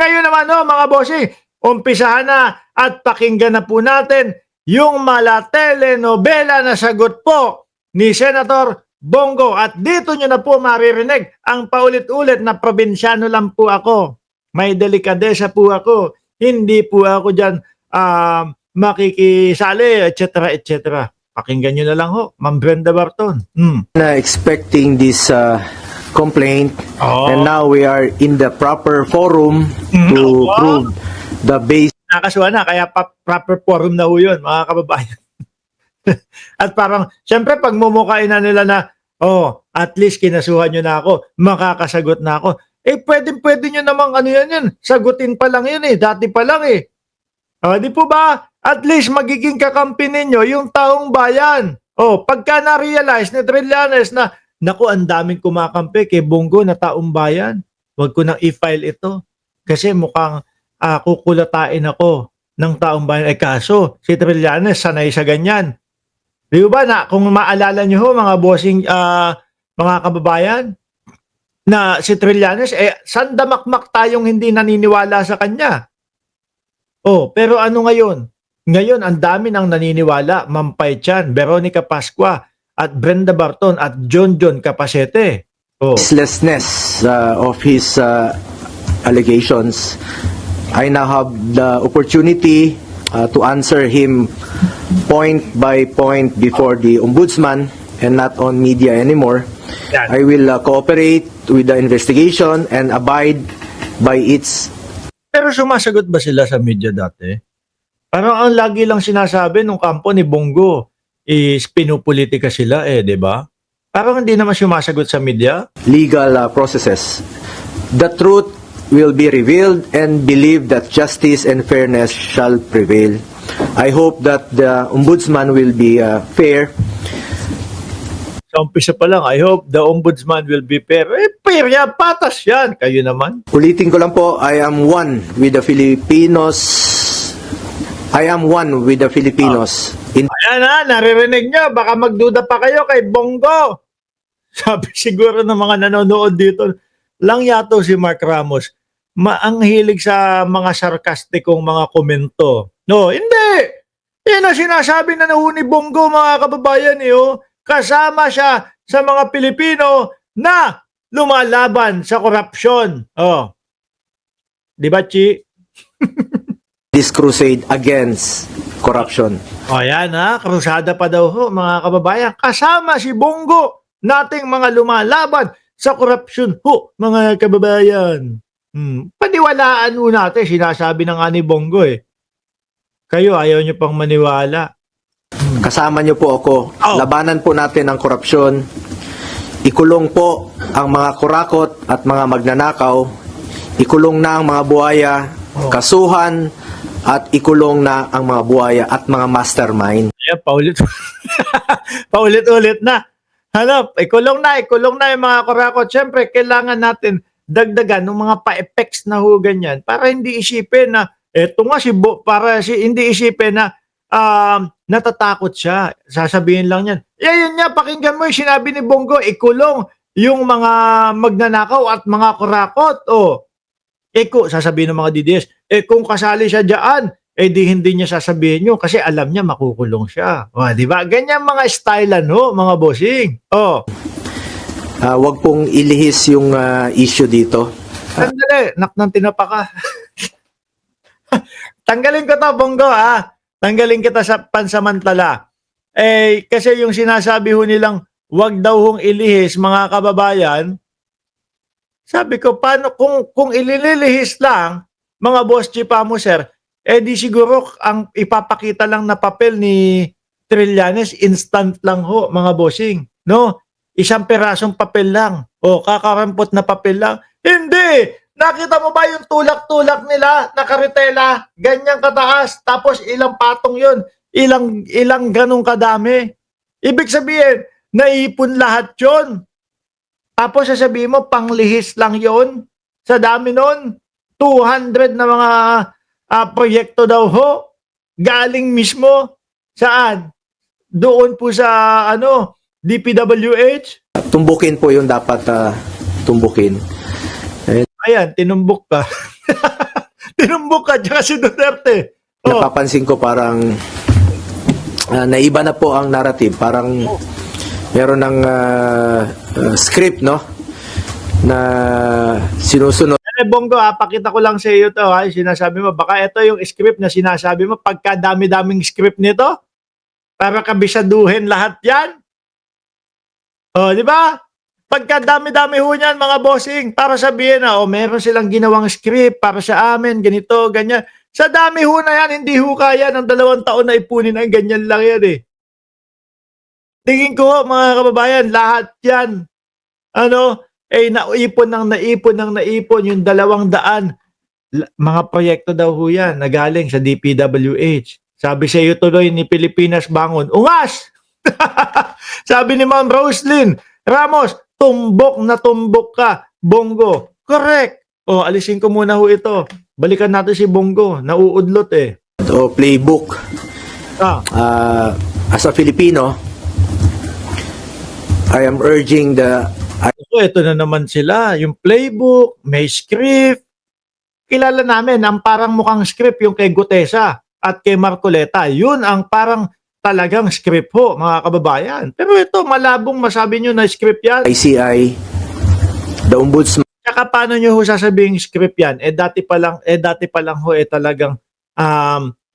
Ngayon naman mga bossing, umpisahan na at pakinggan na po natin yung mala-telenovela na sagot po ni Senator Bongo. At dito nyo na po maririnig ang paulit-ulit na probinsyano lang po ako. May delikadesa po ako. Hindi po ako dyan makikisali, etc. etc. Pakinggan nyo na lang ho, Ma'am Brenda Barton. Expecting this complaint, and now we are in the proper forum to prove the base. Nakasuhan na, kaya proper forum na ho yun, mga kababayan. At parang, syempre, pag mumukain na nila na, at least kinasuhan nyo na ako, makakasagot na ako. Pwede nyo namang yan, sagutin pa lang yun dati pa lang di po ba? At least magiging kakampi ninyo yung taong bayan. Pagka na-realize ni Trillanes na, naku, ang daming kumakampi kay Bongo na taong bayan, wag ko nang i-file ito. Kasi mukhang kukulatain ako ng taong bayan. Kaso, si Trillanes sanay sa ganyan. Di ba na, kung maalala nyo ho, mga bossing, mga kababayan, na si Trillanes, sandamakmak tayong hindi naniniwala sa kanya. Pero ano ngayon? Ngayon, ang dami nang naniniwala, Ma'am Pai Chan, Veronica Pascua, at Brenda Barton, at John Capacete. Baselessness of his allegations. I now have the opportunity to answer him point by point before the Ombudsman and not on media anymore. I will cooperate with the investigation and abide by its. Pero sumasagot ba sila sa media dati? Parang ang lagi lang sinasabi nung kampo ni Bongo is pinupolitika sila di ba? Parang hindi naman sumasagot sa media. Legal processes. The truth will be revealed and believe that justice and fairness shall prevail. I hope that the Ombudsman will be fair. Sa umpisa pa lang, I hope the Ombudsman will be fair. Fair yan, patas yan. Kayo naman. Ulitin ko lang po, I am one with the Filipinos. I am one with the Filipinos. Ayan naririnig nyo. Baka magduda pa kayo kay Bongo. Sabi siguro ng mga nanonood dito, lang yato si Mark Ramos. Ang hilig sa mga sarkastikong mga komento. No, hindi. Yan ang sinasabi na ni Bongo, mga kababayan kasama siya sa mga Pilipino na lumalaban sa korupsyon. Di ba, Chi? This crusade against corruption. Yan krusada pa daw ho, mga kababayan. Kasama si Bongo, nating mga lumalaban sa korupsyon ho, mga kababayan. Paniwalaan ho natin, sinasabi ng ni Bongo Kayo, ayaw nyo pang maniwala. Kasama niyo po ako. Labanan po natin ang korupsyon. Ikulong po ang mga kurakot at mga magnanakaw. Ikulong na ang mga buhaya, kasuhan, at ikulong na ang mga buhaya at mga mastermind. Paulit-ulit na. Ikulong na yung mga kurakot. Siyempre, kailangan natin dagdagan ng mga pa-effects na ganyan para hindi isipin na hindi isipin na natatakot siya. Sasabihin lang yan. Yun niya, pakinggan mo yung sinabi ni Bongo, ikulong yung mga magnanakaw at mga kurakot. Sasabihin ng mga DDS, kung kasali siya dyan, di hindi niya sasabihin nyo kasi alam niya makukulong siya. Diba? Ganyan mga stylean mga bossing. Wag pong ilihis yung issue dito. Sandali, ng tinapa ka. Tanggalin ko to, Bongo, Tanggalin kita sa pansamantala. Kasi yung sinasabi ho nilang wag daw hong ilihis, mga kababayan, sabi ko, paano kung ililihis lang, mga boss Chipamo, sir, di siguro ang ipapakita lang na papel ni Trillanes, instant lang ho, mga bossing. No? Isang perasong papel lang. Kakarampot na papel lang. Hindi! Nakita mo ba yung tulak-tulak nila na karitela? Ganyang kataas. Tapos ilang patong yun. Ilang ganong kadami. Ibig sabihin, naipon lahat yun. Tapos sasabihin mo, panglihis lang yun. Sa dami nun, 200 na mga proyekto daw ho. Galing mismo. Saan? Doon po sa DPWH. Tumbukin po yung dapat tumbukin. Ayan, tinumbok ka. tumbok ka, tsaka si Duterte. Oh, Napapansin ko parang naiba na po ang narrative. Parang meron ng script, no? Na sinusunod. Bongo, pakita ko lang sa iyo to, ha? Sinasabi mo, baka ito yung script na sinasabi mo, pagkadami-daming script nito, para kabisaduhin lahat yan. Oh, di ba? Pagkadami-dami ho niyan, mga bossing, para sabihin na, meron silang ginawang script para sa amin, ganito, ganyan. Sa dami ho na yan, hindi ho kaya ng 2 taon na ipunin ang ganyan lang yan eh. Tingin ko, mga kababayan, lahat yan, naipon yung 200. Mga proyekto daw ho yan na galing sa DPWH. Sabi sa iyo tuloy ni Pilipinas Bangon, ungas! Sabi ni Ma'am Roslyn Ramos, tumbok na tumbok ka, Bongo. Correct. O, alisin ko muna ho ito. Balikan natin si Bongo. Nauudlot eh. O playbook. As a Filipino, I am urging Ito na naman sila. Yung playbook, may script. Kilala namin, ang parang mukhang script yung kay Gutesa at kay Marcoleta. Yun ang parang talagang script ho, mga kababayan. Pero ito, malabong masabi nyo na script yan. ICI, the Ombudsman, Saka paano nyo ho sasabing script yan? Dati pa lang ho, talagang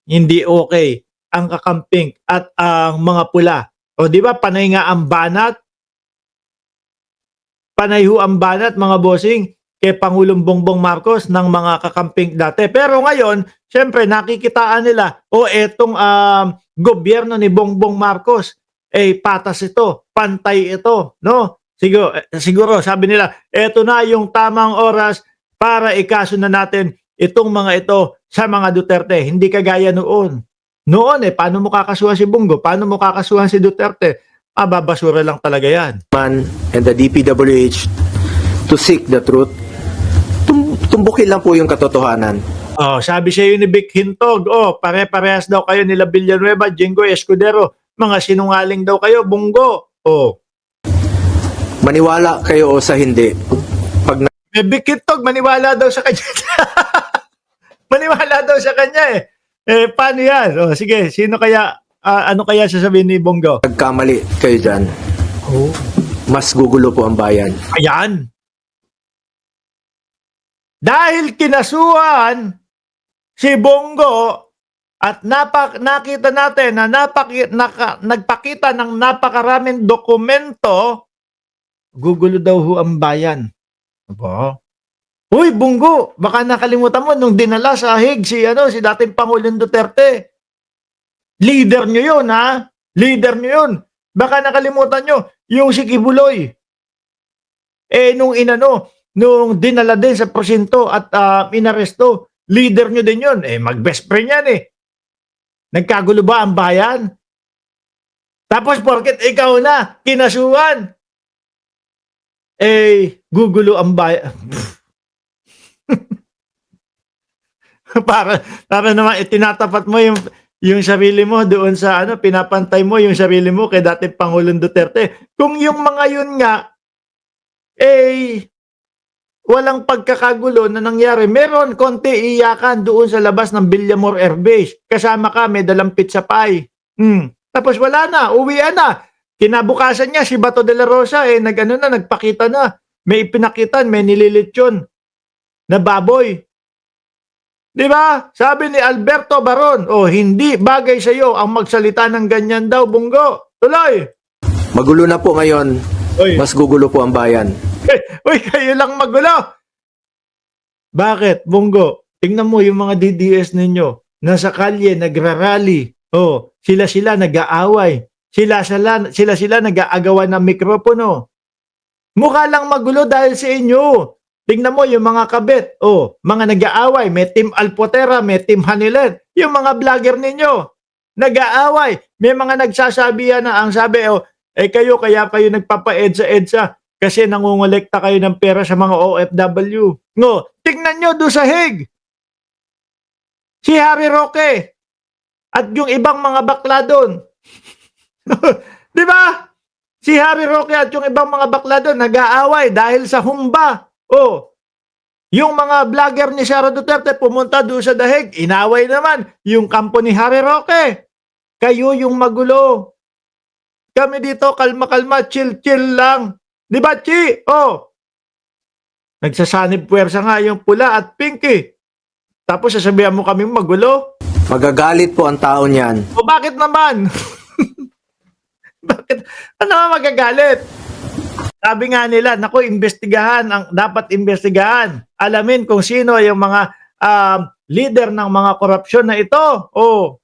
hindi okay ang kakamping at ang mga pula. O di ba, panay nga ang banat? Panay ho ang banat, mga bossing, kay Pangulong Bongbong Marcos ng mga kakamping dati. Pero ngayon, syempre, nakikitaan nila, etong gobyerno ni Bongbong Marcos, patas ito, pantay ito, no? Siguro, sabi nila, eto na yung tamang oras para ikaso na natin itong mga ito sa mga Duterte. Hindi kagaya noon. Noon, paano mo kakasuhan si Bongo? Paano mo kakasuhan si Duterte? Babasura lang talaga yan. and the DPWH to seek the truth. Tumbukin lang po yung katotohanan. Sabi siya ni Vic Hintog, pare-parehas daw kayo nila Villanueva, Jinggoy, Escudero. Mga sinungaling daw kayo, Bongo. Maniwala kayo o sa hindi. Pag Vic Hintog, maniwala daw sa kanya. Maniwala daw sa kanya eh. Paano yan? Sige, sino kaya, ano kaya sasabihin ni Bongo? nagkamali kayo dyan, mas gugulo po ang bayan. Ayan. Dahil kinasuhan si Bongo at nakita natin na nagpakita ng napakaraming dokumento, gugulo daw ho ang bayan. Aba. Uy, Bongo, baka nakalimutan mo nung dinala sa Hague si dating Pangulong Duterte. Leader nyo yun, ha? Leader nyo yun. Baka nakalimutan nyo, yung si Kibuloy. Nung dinala din sa presinto at inaresto, leader nyo din yun. Mag-best friend yan Nagkagulo ba ang bayan? Tapos porket ikaw na, kinasuhan. Gugulo ang bayan. para naman itinatapat mo yung sarili mo doon sa pinapantay mo yung sarili mo kay dating Pangulong Duterte. Kung yung mga yun nga walang pagkakagulo na nangyari. Meron konti iyakan doon sa labas ng Villamor Air Base. Kasama ka, may dalang pizza pie. Tapos wala na, uwian na. Kinabukasan niya, si Bato de la Rosa, nagpakita na. May ipinakitan, may nililitsyon na baboy. Di ba? Sabi ni Alberto Baron, hindi bagay sa iyo ang magsalita ng ganyan daw, Bongo. Tuloy. Magulo na po ngayon, mas gugulo po ang bayan. Uy, kayo lang magulo. Bakit, Bongo? Tingnan mo yung mga DDS ninyo. Nasa kalye, nagrarally. Sila nag-aaway. Sila nag-aagawan ng mikropono. Mukha lang magulo dahil sa inyo. Tingnan mo yung mga kabit. Mga nag-aaway. May Team Alpotera, may Team Hanilen. Yung mga vlogger ninyo. Nag-aaway. May mga nagsasabi na ang sabi, kayo kaya kayo nagpapa-EDSA kasi nangungulekta kayo ng pera sa mga OFW. Tingnan nyo doon sa Hague. Si Harry Roque at yung ibang mga bakla doon. Di ba? Si Harry Roque at yung ibang mga bakla doon nag-aaway dahil sa humba. Yung mga vlogger ni Sara Duterte pumunta doon sa dahig, inaway naman yung kampo ni Harry Roque. Kayo yung magulo. Kami dito, kalma-kalma, chill-chill lang. Di ba, Chi? Oh, nagsasanib puwersa nga yung pula at pink eh. Tapos sasabihan mo kami magulo. Magagalit po ang tao niyan. O bakit naman? Bakit? Ano nga magagalit? Sabi nga nila, naku, imbestigahan, ang dapat imbestigahan. Alamin kung sino yung mga leader ng mga korupsyon na ito. Oh,